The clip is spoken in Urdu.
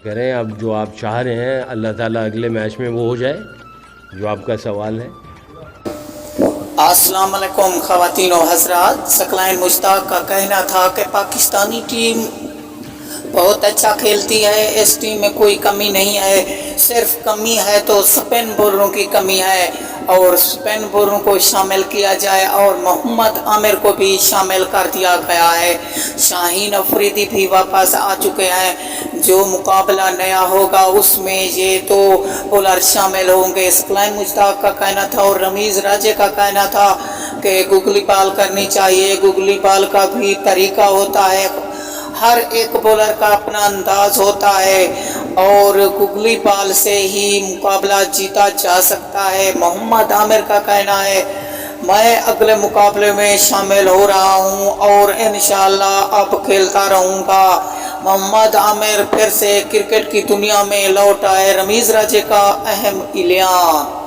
کریں اب جو آپ چاہ رہے ہیں اللہ تعالیٰ اگلے میچ میں وہ ہو جائے جو آپ کا سوال ہے. السلام علیکم خواتین و حضرات. ثقلین مشتاق کا کہنا تھا کہ پاکستانی ٹیم بہت اچھا کھیلتی ہے، اس ٹیم میں کوئی کمی نہیں ہے، صرف کمی ہے تو سپن بولروں کی کمی ہے اور سپن بولروں کو شامل کیا جائے اور محمد عامر کو بھی شامل کر دیا گیا ہے. شاہین افریدی بھی واپس آ چکے ہیں. جو مقابلہ نیا ہوگا اس میں یہ دو بولر شامل ہوں گے. ثقلین مشتاق کا کہنا تھا اور رمیز راجے کا کہنا تھا کہ گگلی بال کرنی چاہیے. گگلی بال کا بھی طریقہ ہوتا ہے، ہر ایک بولر کا اپنا انداز ہوتا ہے اور گگلی بال سے ہی مقابلہ جیتا جا سکتا ہے. محمد عامر کا کہنا ہے میں اگلے مقابلے میں شامل ہو رہا ہوں اور انشاءاللہ اب کھیلتا رہوں گا. محمد عامر پھر سے کرکٹ کی دنیا میں لوٹ آئے. رمیز راجے کا اہم اعلان.